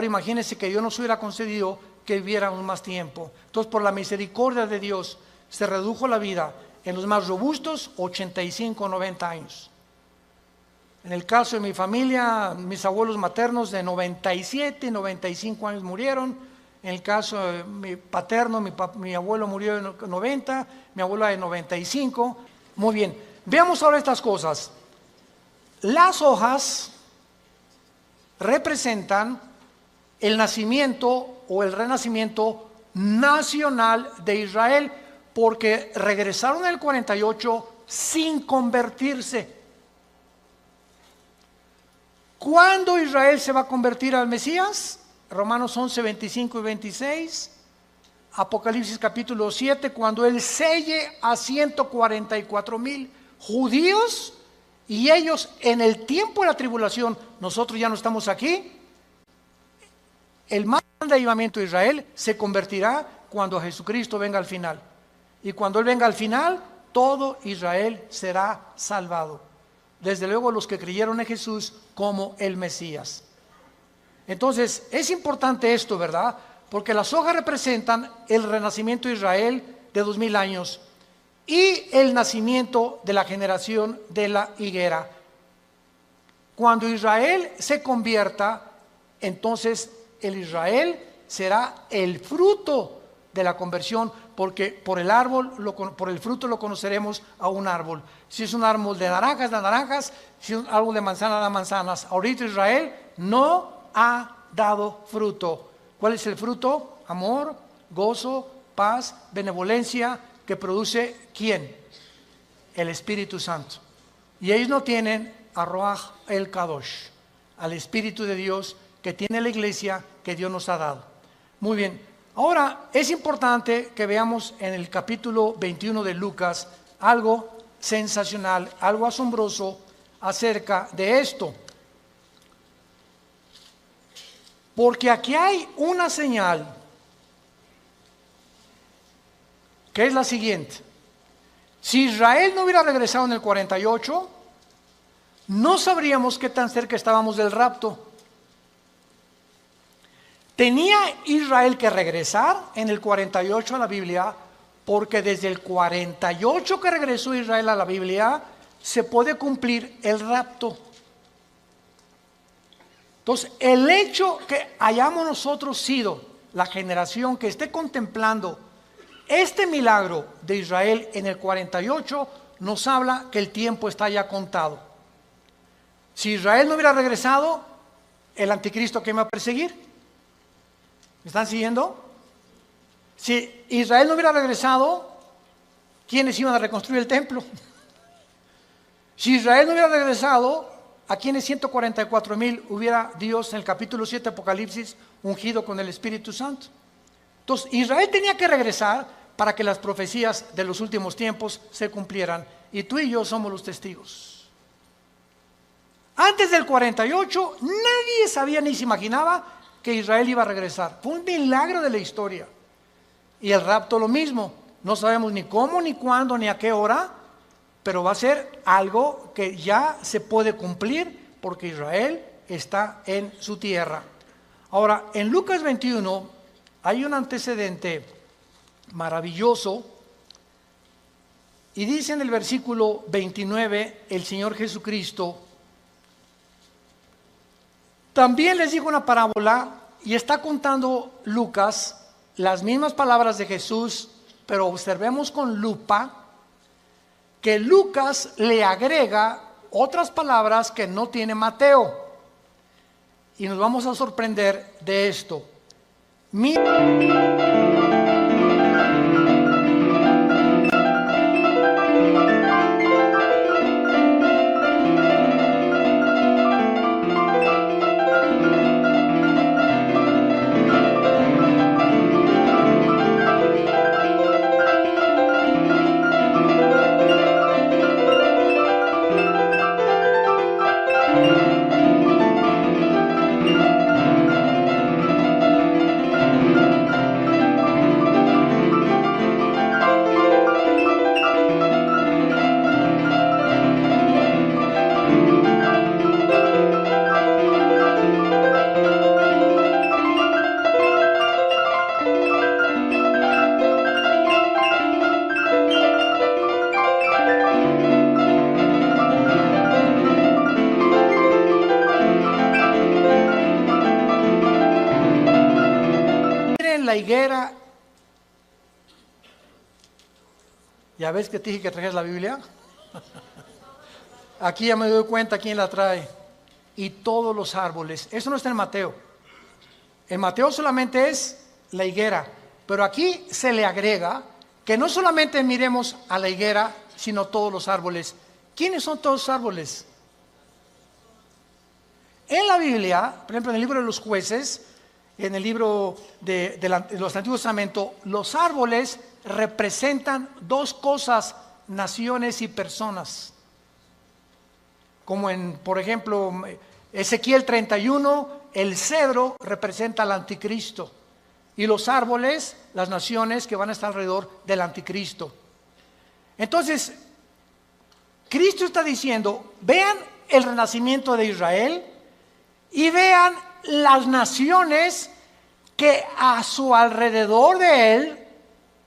Ahora imagínense que Dios nos hubiera concedido que viviéramos más tiempo. Entonces, por la misericordia de Dios, se redujo la vida en los más robustos, 85 o 90 años. En el caso de mi familia, mis abuelos maternos de 97, 95 años murieron. En el caso de mi paterno, mi abuelo murió de 90, mi abuela de 95. Muy bien, veamos ahora estas cosas. Las hojas representan el nacimiento o el renacimiento nacional de Israel, porque regresaron en el 48 sin convertirse. ¿Cuándo Israel se va a convertir al Mesías? Romanos 11, 25 y 26. Apocalipsis capítulo 7, cuando Él selle a 144,000 judíos, y ellos en el tiempo de la tribulación, nosotros ya no estamos aquí. El más grande avivamiento de Israel se convertirá cuando Jesucristo venga al final. Y cuando Él venga al final, todo Israel será salvado. Desde luego los que creyeron en Jesús como el Mesías. Entonces, es importante esto, ¿verdad? Porque las hojas representan el renacimiento de Israel de 2000 años y el nacimiento de la generación de la higuera. Cuando Israel se convierta, entonces el Israel será el fruto de la conversión, porque por el fruto lo conoceremos a un árbol. Si es un árbol de naranjas, da naranjas; si es un árbol de manzanas, da manzanas. Ahorita Israel no ha dado fruto. ¿Cuál es el fruto? Amor, gozo, paz, benevolencia, que produce ¿quién? El Espíritu Santo. Y ellos no tienen a Ruach el Kadosh, al Espíritu de Dios que tiene la iglesia que Dios nos ha dado. Muy bien, ahora es importante que veamos en el capítulo 21 de Lucas algo sensacional, algo asombroso acerca de esto. Porque aquí hay una señal que es la siguiente. Si Israel no hubiera regresado en el 48, no sabríamos qué tan cerca estábamos del rapto. Tenía Israel que regresar en el 48 a la Biblia, porque desde el 48 que regresó Israel a la Biblia, se puede cumplir el rapto. Entonces, el hecho que hayamos nosotros sido la generación que esté contemplando este milagro de Israel en el 48, nos habla que el tiempo está ya contado. Si Israel no hubiera regresado, el anticristo que me va a perseguir. ¿Me están siguiendo? Si Israel no hubiera regresado, ¿quiénes iban a reconstruir el templo? Si Israel no hubiera regresado, ¿a quiénes 144,000 hubiera Dios en el capítulo 7 Apocalipsis ungido con el Espíritu Santo? Entonces, Israel tenía que regresar para que las profecías de los últimos tiempos se cumplieran. Y tú y yo somos los testigos. Antes del 48, nadie sabía ni se imaginaba que Israel iba a regresar. Fue un milagro de la historia. Y el rapto lo mismo. No sabemos ni cómo, ni cuándo, ni a qué hora, pero va a ser algo que ya se puede cumplir porque Israel está en su tierra. Ahora, en Lucas 21 hay un antecedente maravilloso y dice en el versículo 29 el Señor Jesucristo: también les dijo una parábola, y está contando Lucas las mismas palabras de Jesús, pero observemos con lupa que Lucas le agrega otras palabras que no tiene Mateo. Y nos vamos a sorprender de esto. La higuera, ya ves que te dije que trajeras la Biblia. Aquí ya me doy cuenta quién la trae. Y todos los árboles, eso no está en Mateo. En Mateo solamente es la higuera, pero aquí se le agrega que no solamente miremos a la higuera, sino todos los árboles. ¿Quiénes son todos los árboles? En la Biblia, por ejemplo en el libro de los Jueces, en el libro de los Antiguos Testamentos, los árboles representan dos cosas: naciones y personas. Como por ejemplo, Ezequiel 31, el cedro representa al anticristo. Y los árboles, las naciones que van a estar alrededor del anticristo. Entonces, Cristo está diciendo, vean el renacimiento de Israel y vean las naciones que a su alrededor de él,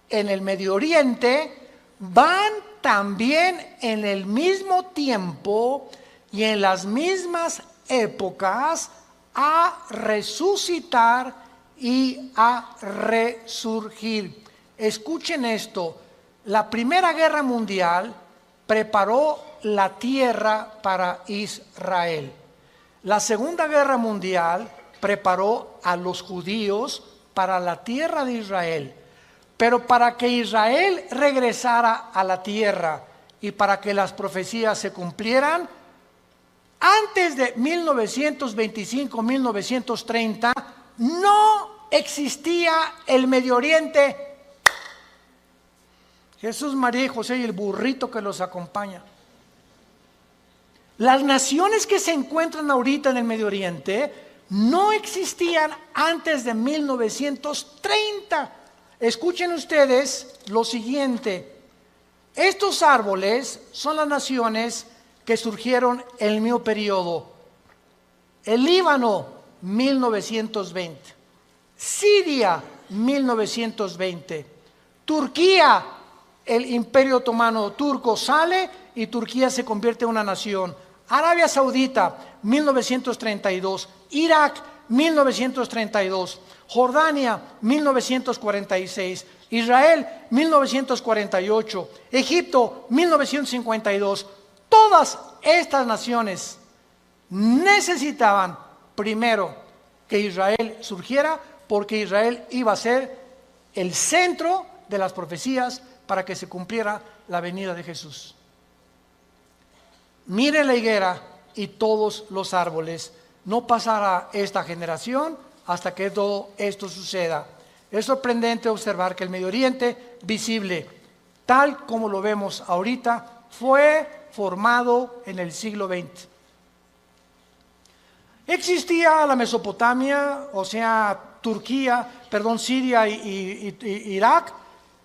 en el Medio Oriente, van también en el mismo tiempo y en las mismas épocas a resucitar y a resurgir. Escuchen esto: la Primera Guerra Mundial preparó la tierra para Israel. La Segunda Guerra Mundial preparó a los judíos para la tierra de Israel. Pero para que Israel regresara a la tierra y para que las profecías se cumplieran, antes de 1925-1930 no existía el Medio Oriente. Jesús, María y José y el burrito que los acompaña. Las naciones que se encuentran ahorita en el Medio Oriente no existían antes de 1930. Escuchen ustedes lo siguiente. Estos árboles son las naciones que surgieron en el mismo periodo. El Líbano, 1920. Siria, 1920. Turquía, el Imperio Otomano turco sale y Turquía se convierte en una nación. Arabia Saudita, 1932. Irak, 1932. Jordania, 1946. Israel, 1948. Egipto, 1952. Todas estas naciones necesitaban primero que Israel surgiera, porque Israel iba a ser el centro de las profecías para que se cumpliera la venida de Jesús. Mire la higuera y todos los árboles. No pasará esta generación hasta que todo esto suceda. Es sorprendente observar que el Medio Oriente visible, tal como lo vemos ahorita, fue formado en el siglo XX. Existía la Mesopotamia, o sea, Siria y Irak,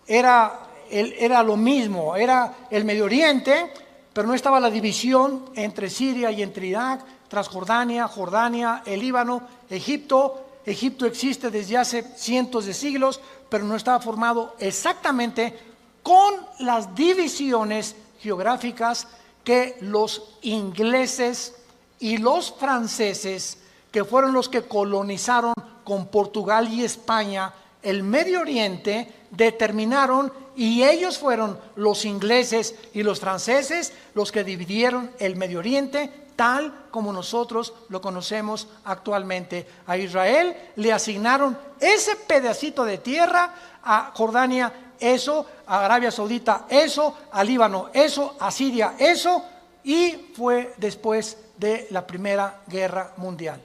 era lo mismo, era el Medio Oriente, pero no estaba la división entre Siria y entre Irak, Transjordania, Jordania, el Líbano, Egipto. Egipto existe desde hace cientos de siglos, pero no estaba formado exactamente con las divisiones geográficas que los ingleses y los franceses, que fueron los que colonizaron con Portugal y España el Medio Oriente, determinaron, y ellos fueron los ingleses y los franceses los que dividieron el Medio Oriente tal como nosotros lo conocemos actualmente. A Israel le asignaron ese pedacito de tierra, a Jordania eso, a Arabia Saudita eso, a Líbano eso, a Siria eso, y fue después de la Primera Guerra Mundial.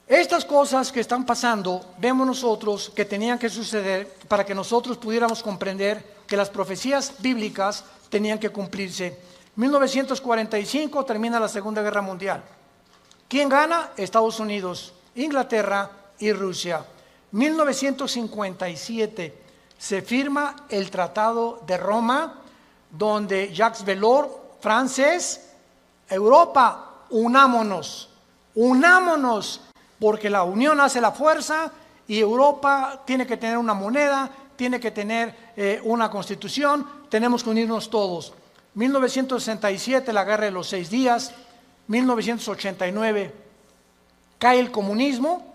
Estas cosas que están pasando, vemos nosotros que tenían que suceder para que nosotros pudiéramos comprender que las profecías bíblicas tenían que cumplirse. 1945 termina la Segunda Guerra Mundial. ¿Quién gana? Estados Unidos, Inglaterra y Rusia. 1957 se firma el Tratado de Roma, donde Jacques Delors, francés, Europa, unámonos, porque la unión hace la fuerza y Europa tiene que tener una moneda, tiene que tener una constitución, tenemos que unirnos todos. 1967, la Guerra de los 6 días. 1989, cae el comunismo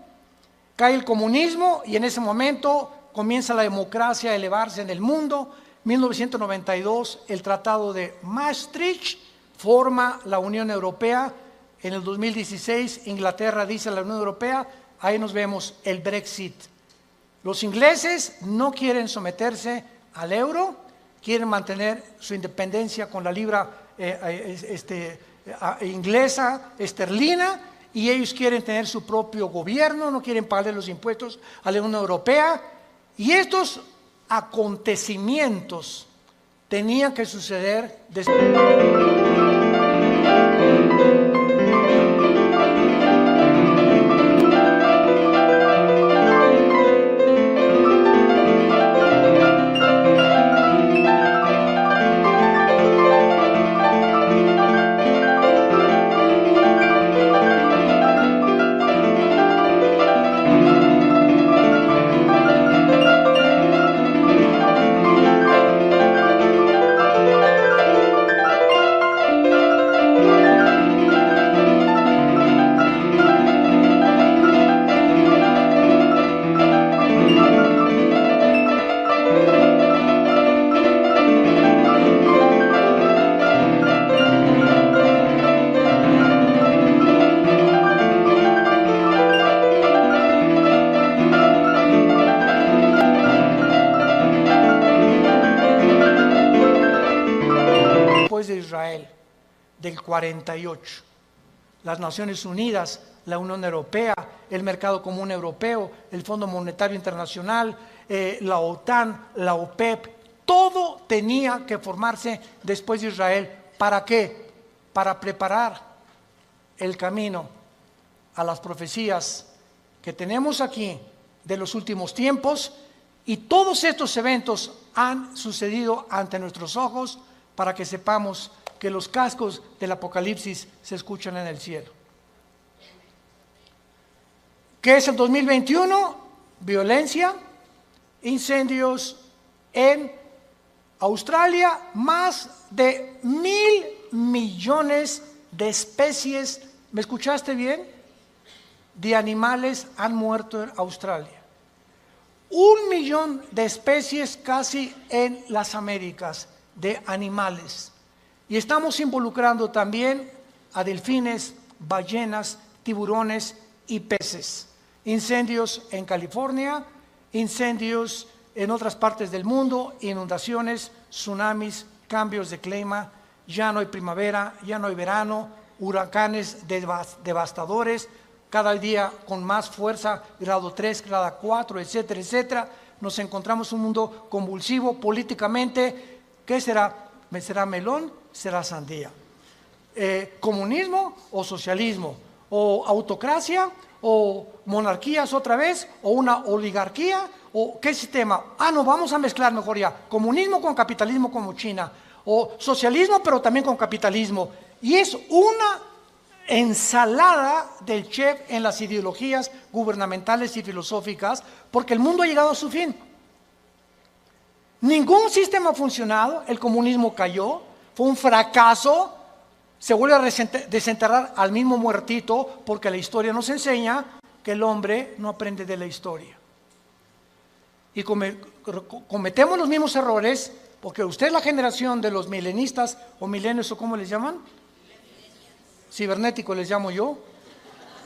y en ese momento comienza la democracia a elevarse en el mundo. 1992, el Tratado de Maastricht forma la Unión Europea. En el 2016, Inglaterra dice la Unión Europea. Ahí nos vemos el Brexit. Los ingleses no quieren someterse al euro, quieren mantener su independencia con la libra inglesa, esterlina, y ellos quieren tener su propio gobierno, no quieren pagar los impuestos a la Unión Europea. Y estos acontecimientos tenían que suceder de Israel, del 48. Las Naciones Unidas, la Unión Europea, el Mercado Común Europeo, el Fondo Monetario Internacional, la OTAN, la OPEP, todo tenía que formarse después de Israel. ¿Para qué? Para preparar el camino a las profecías que tenemos aquí de los últimos tiempos, y todos estos eventos han sucedido ante nuestros ojos para que sepamos que los cascos del Apocalipsis se escuchan en el cielo. ¿Qué es el 2021? Violencia, incendios en Australia, más de 1.000 millones de especies, ¿me escuchaste bien?, de animales han muerto en Australia. 1 millón de especies casi en las Américas de animales. Y estamos involucrando también a delfines, ballenas, tiburones y peces. Incendios en California, incendios en otras partes del mundo, inundaciones, tsunamis, cambios de clima, ya no hay primavera, ya no hay verano, huracanes devastadores, cada día con más fuerza, grado 3, grado 4, etcétera, etcétera. Nos encontramos un mundo convulsivo políticamente. ¿Qué será? ¿Será melón? ¿Será sandía? ¿Comunismo o socialismo? ¿O autocracia? ¿O monarquías otra vez? ¿O una oligarquía? ¿O qué sistema? No, vamos a mezclar mejor ya. Comunismo con capitalismo como China. O socialismo pero también con capitalismo. Y es una ensalada del chef en las ideologías gubernamentales y filosóficas, porque el mundo ha llegado a su fin. Ningún sistema ha funcionado, el comunismo cayó, fue un fracaso, se vuelve a desenterrar al mismo muertito, porque la historia nos enseña que el hombre no aprende de la historia. Y cometemos los mismos errores, porque usted es la generación de los milenistas o milenios, o ¿cómo les llaman? Cibernético les llamo yo,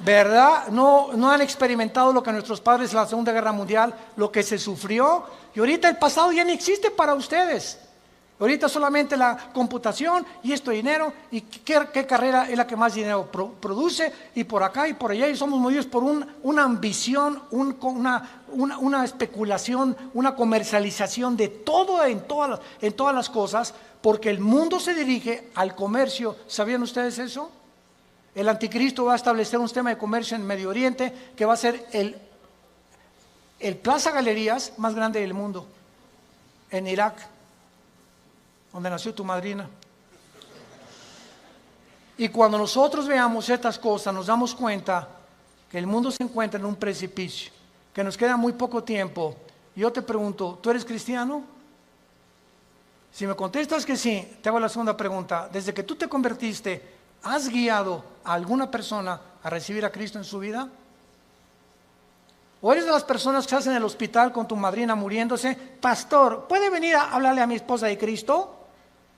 ¿verdad? No han experimentado lo que nuestros padres en la Segunda Guerra Mundial, lo que se sufrió, y ahorita el pasado ya no existe para ustedes. Ahorita solamente la computación y esto dinero, y qué carrera es la que más dinero produce, y por acá y por allá, y somos movidos por una ambición, una especulación, una comercialización de todo en todas las cosas, porque el mundo se dirige al comercio. ¿Sabían ustedes eso? El anticristo va a establecer un sistema de comercio en Medio Oriente que va a ser el Plaza Galerías más grande del mundo, en Irak, donde nació tu madrina. Y cuando nosotros veamos estas cosas, nos damos cuenta que el mundo se encuentra en un precipicio, que nos queda muy poco tiempo. Y yo te pregunto, ¿tú eres cristiano? Si me contestas que sí, te hago la segunda pregunta. Desde que tú te convertiste, ¿has guiado a alguna persona a recibir a Cristo en su vida? ¿O eres de las personas que estás en el hospital con tu madrina muriéndose? Pastor, ¿puede venir a hablarle a mi esposa de Cristo?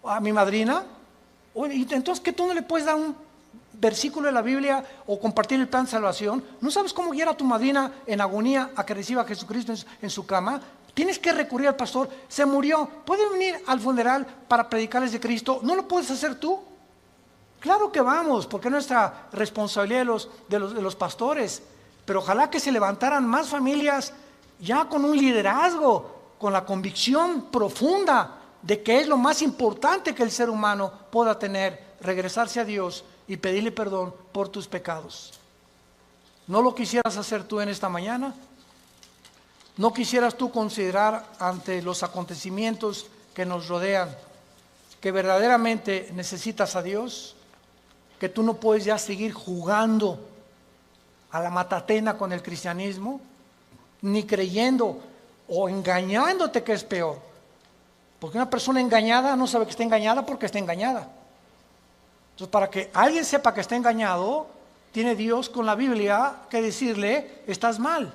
¿O a mi madrina? Entonces, ¿que tú no le puedes dar un versículo de la Biblia o compartir el plan de salvación? ¿No sabes cómo guiar a tu madrina en agonía a que reciba a Jesucristo en su cama? Tienes que recurrir al pastor. Se murió. ¿Puede venir al funeral para predicarles de Cristo? ¿No lo puedes hacer tú? Claro que vamos, porque es nuestra responsabilidad de los pastores. Pero ojalá que se levantaran más familias ya con un liderazgo, con la convicción profunda de que es lo más importante que el ser humano pueda tener, regresarse a Dios y pedirle perdón por tus pecados. ¿No lo quisieras hacer tú en esta mañana? ¿No quisieras tú considerar ante los acontecimientos que nos rodean que verdaderamente necesitas a Dios? Que tú no puedes ya seguir jugando a la matatena con el cristianismo, ni creyendo o engañándote, que es peor. Porque una persona engañada no sabe que está engañada porque está engañada. Entonces, para que alguien sepa que está engañado, tiene Dios con la Biblia que decirle: estás mal.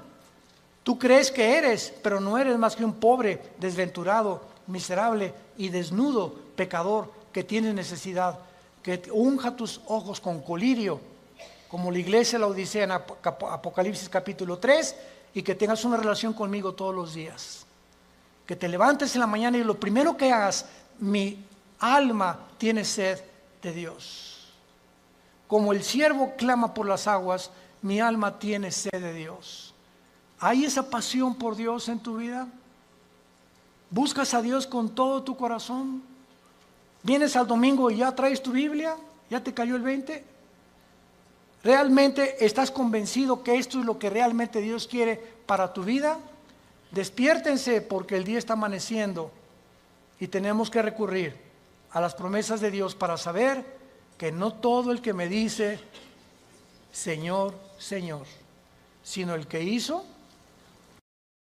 Tú crees que eres, pero no eres más que un pobre, desventurado, miserable y desnudo pecador que tiene necesidad. Que unja tus ojos con colirio, como la iglesia de la Odisea en Apocalipsis capítulo 3, y que tengas una relación conmigo todos los días. Que te levantes en la mañana y lo primero que hagas: mi alma tiene sed de Dios. Como el siervo clama por las aguas, mi alma tiene sed de Dios. ¿Hay esa pasión por Dios en tu vida? ¿Buscas a Dios con todo tu corazón? ¿Vienes al domingo y ya traes tu Biblia? ¿Ya te cayó el 20? ¿Realmente estás convencido que esto es lo que realmente Dios quiere para tu vida? Despiértense, porque el día está amaneciendo y tenemos que recurrir a las promesas de Dios para saber que no todo el que me dice Señor, Señor, sino el que hizo